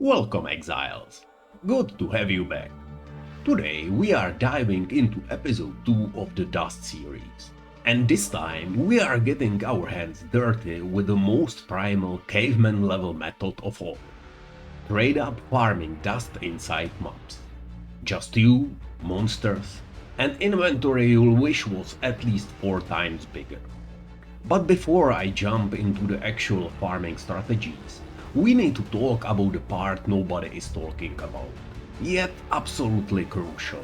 Welcome, Exiles! Good to have you back. Today we are diving into episode 2 of the Dust series. And this time we are getting our hands dirty with the most primal caveman level method of all. Straight up farming dust inside maps. Just you, monsters, and inventory you'll wish was at least 4 times bigger. But before I jump into the actual farming strategies, we need to talk about the part nobody is talking about, yet absolutely crucial.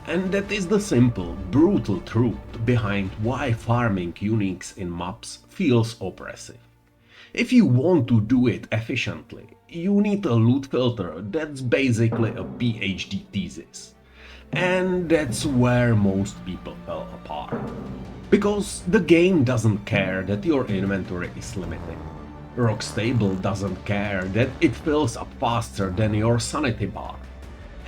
And that is the simple, brutal truth behind why farming uniques in maps feels oppressive. If you want to do it efficiently, you need a loot filter that's basically a PhD thesis. And that's where most people fell apart. Because the game doesn't care that your inventory is limited. Rockstable doesn't care that it fills up faster than your sanity bar.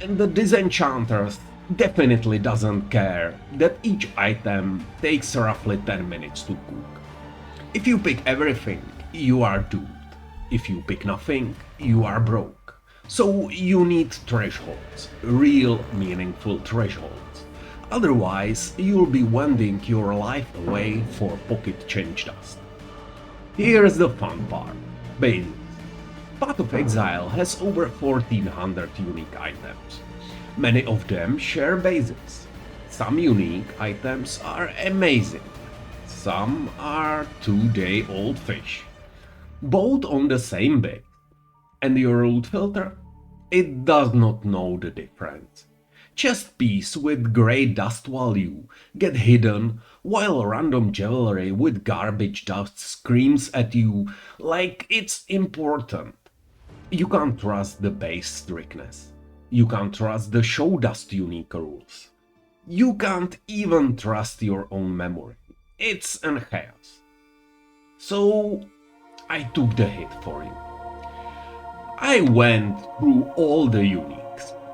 And the Disenchanters definitely doesn't care that each item takes roughly 10 minutes to cook. If you pick everything, you are doomed. If you pick nothing, you are broke. So you need thresholds, real meaningful thresholds. Otherwise, you'll be wending your life away for pocket change dust. Here's the fun part. Bases. Path of Exile has over 1400 unique items. Many of them share bases. Some unique items are amazing. Some are 2-day-old fish. Both on the same base. And your loot filter? It does not know the difference. Chest piece with grey dust value get hidden while random jewelry with garbage dust screams at you like it's important. You can't trust the base strictness. You can't trust the show dust unique rules. You can't even trust your own memory. It's an chaos. So I took the hit for you. I went through all the uniques,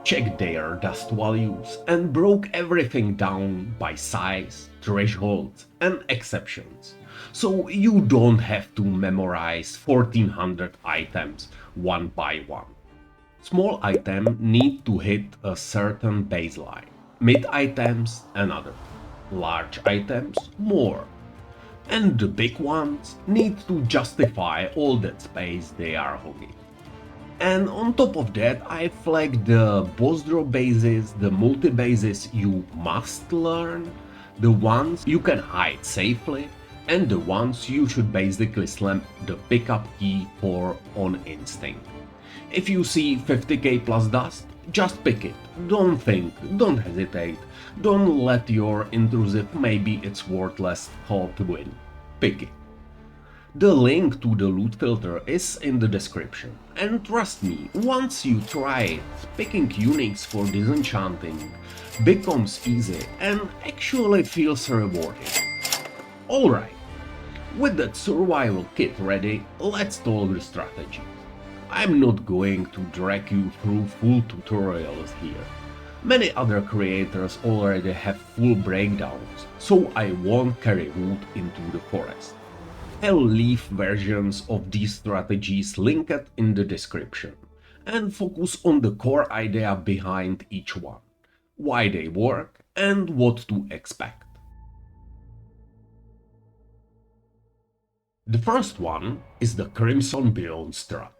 checked their dust values, and broke everything down by size, thresholds, and exceptions. So you don't have to memorize 1400 items one by one. Small items need to hit a certain baseline, mid items another, large items more. And the big ones need to justify all that space they are hogging. And on top of that, I flagged the boss drop bases, the multi bases you must learn, the ones you can hide safely, and the ones you should basically slam the pickup key for on instinct. If you see 50k plus dust, just pick it. Don't think, don't hesitate, don't let your intrusive maybe it's worthless thought win. Pick it. The link to the loot filter is in the description, and trust me, once you try it, picking uniques for disenchanting becomes easy and actually feels rewarding. Alright, with that survival kit ready, let's talk the strategy. I'm not going to drag you through full tutorials here. Many other creators already have full breakdowns, so I won't carry wood into the forest. I'll leave versions of these strategies linked in the description, and focus on the core idea behind each one, why they work, and what to expect. The first one is the Crimson Beyond Strat.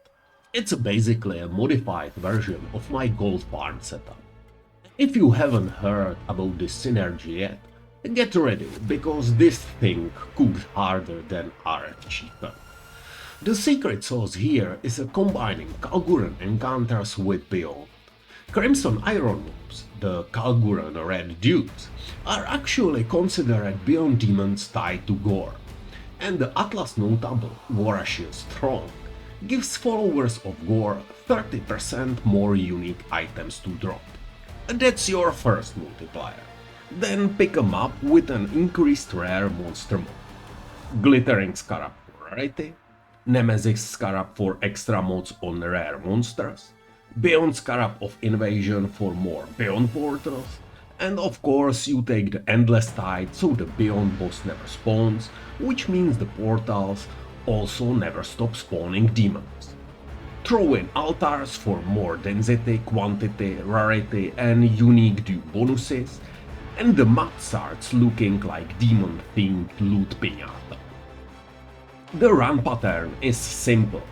It's basically a modified version of my gold farm setup. If you haven't heard about this synergy yet, get ready, because this thing cooks harder than RF cheaper. The secret sauce here is a combining Kalguran encounters with Beyond. Crimson Iron Noobs, the Kalguran Red Dudes, are actually considered Beyond demons tied to gore, and the Atlas Notable Voracious Throng gives followers of gore 30% more unique items to drop. That's your first multiplier. Then pick a map with an increased rare monster mode. Glittering Scarab for rarity, Nemesis Scarab for extra mods on rare monsters, Beyond Scarab of Invasion for more Beyond portals, and of course you take the Endless Tide so the Beyond boss never spawns, which means the portals also never stop spawning demons. Throw in altars for more density, quantity, rarity and unique due bonuses, and the map starts looking like demon-themed loot piñata. The run pattern is simple.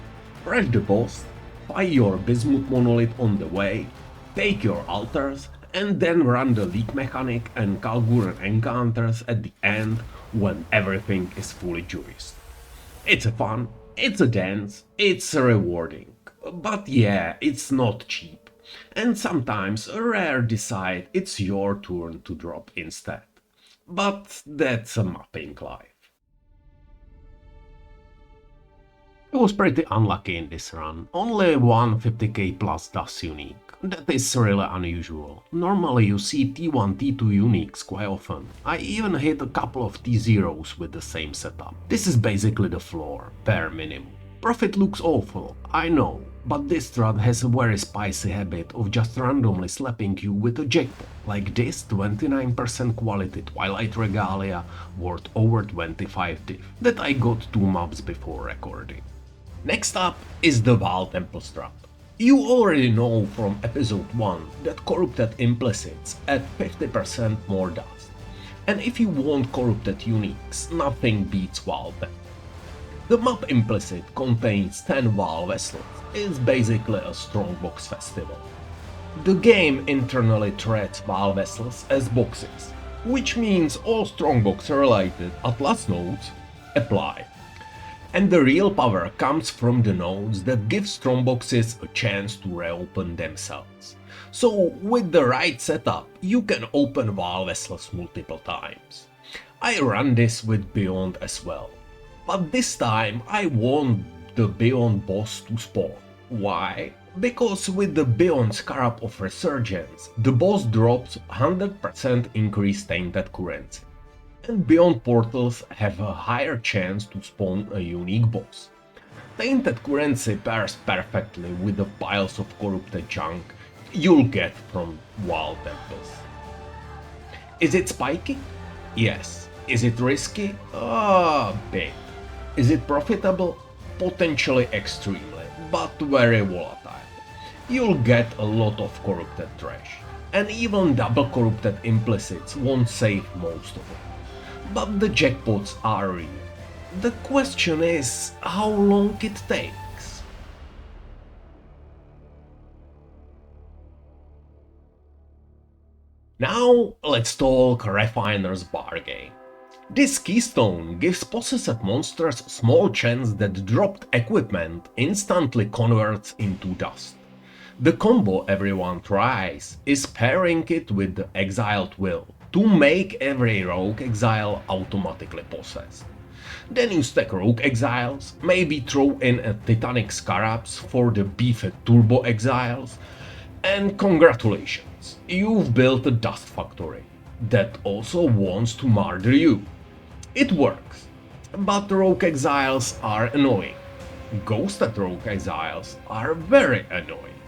Rush the boss, find your Bismuth monolith on the way, take your altars, and then run the leak mechanic and Kalguran encounters at the end when everything is fully juiced. It's a fun, it's a dance, it's rewarding. But yeah, it's not cheap. And sometimes a rare decide it's your turn to drop instead. But that's a mapping life. I was pretty unlucky in this run, only one 50k plus dust unique. That is really unusual. Normally you see T1, T2 uniques quite often. I even hit a couple of T0s with the same setup. This is basically the floor, bare minimum. Profit looks awful, I know, but this strat has a very spicy habit of just randomly slapping you with a jackpot, like this 29% quality Twilight Regalia worth over 25 div, that I got 2 mobs before recording. Next up is the Vaal Temple strat. You already know from episode 1 that corrupted implicits add 50% more dust, and if you want corrupted uniques, nothing beats Vaal Temple. The map Implicit contains 10 Vaal vessels, it's basically a strongbox festival. The game internally treats Vaal vessels as boxes, which means all strongbox related Atlas nodes apply. And the real power comes from the nodes that give strongboxes a chance to reopen themselves. So with the right setup, you can open Vaal vessels multiple times. I run this with Beyond as well. But this time I want the Beyond boss to spawn. Why? Because with the Beyond Scarab of Resurgence, the boss drops 100% increased tainted currency. And Beyond portals have a higher chance to spawn a unique boss. Tainted currency pairs perfectly with the piles of corrupted junk you'll get from Vaal Temples. Is it spiky? Yes. Is it risky? A bit. Is it profitable? Potentially extremely, but very volatile. You'll get a lot of corrupted trash, and even double corrupted implicits won't save most of it. But the jackpots are real. The question is how long it takes. Now let's talk Refiner's Bargain. This keystone gives possessed monsters small chance that dropped equipment instantly converts into dust. The combo everyone tries is pairing it with the Exiled Will to make every rogue exile automatically possessed. Then you stack rogue exiles, maybe throw in a Titanic Scarabs for the beefed turbo exiles, and congratulations, you've built a dust factory that also wants to murder you. It works, but rogue exiles are annoying. Ghosted rogue exiles are very annoying.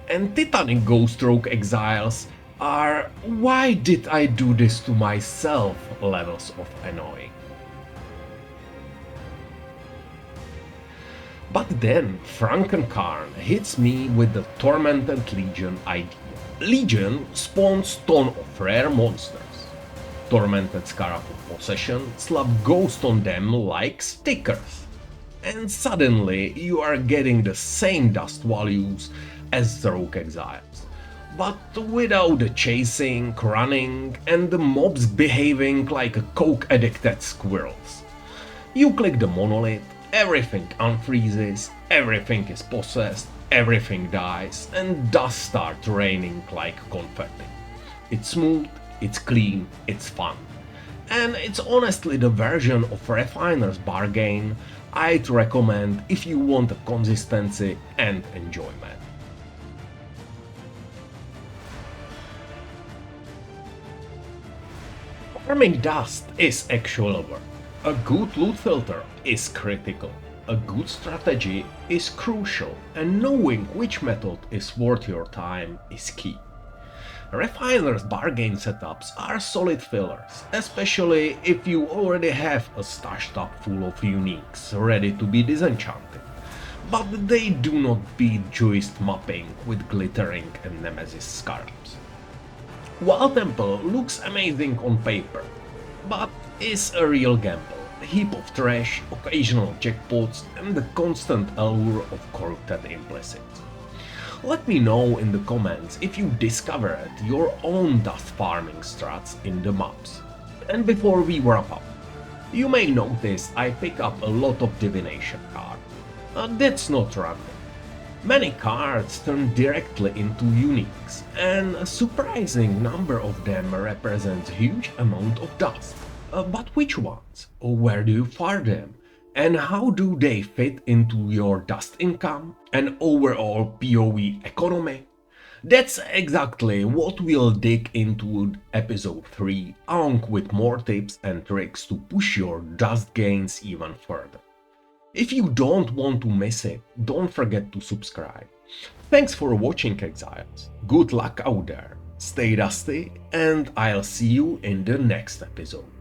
And Titanic ghost rogue exiles are why did I do this to myself levels of annoying. But then Frankenkarn hits me with the Tormented Legion idea. Legion spawns ton of rare monsters. Tormented Scarab of Possession slap ghost on them like stickers. And suddenly you are getting the same dust values as the rogue exiles, but without the chasing, running, and the mobs behaving like a coke-addicted squirrels. You click the monolith, everything unfreezes, everything is possessed, everything dies, and dust starts raining like confetti. It's smooth, it's clean, it's fun. And it's honestly the version of Refiner's Bargain I'd recommend if you want consistency and enjoyment. Farming dust is actual work. A good loot filter is critical. A good strategy is crucial, and knowing which method is worth your time is key. Refiner's Bargain setups are solid fillers, especially if you already have a stash top full of uniques ready to be disenchanted. but they do not beat joist mapping with glittering and nemesis scarabs. Vaal Temple looks amazing on paper, but is a real gamble. A heap of trash, occasional jackpots, and the constant allure of corrupted Implicit. Let me know in the comments if you discovered your own dust farming strats in the maps. And before we wrap up, you may notice I pick up a lot of divination cards. That's not random. Many cards turn directly into uniques, and a surprising number of them represent huge amount of dust. But which ones? Where do you farm them? And how do they fit into your dust income and overall PoE economy? That's exactly what we'll dig into episode 3, along with more tips and tricks to push your dust gains even further. If you don't want to miss it, don't forget to subscribe. Thanks for watching, Exiles. Good luck out there, stay dusty, and I'll see you in the next episode.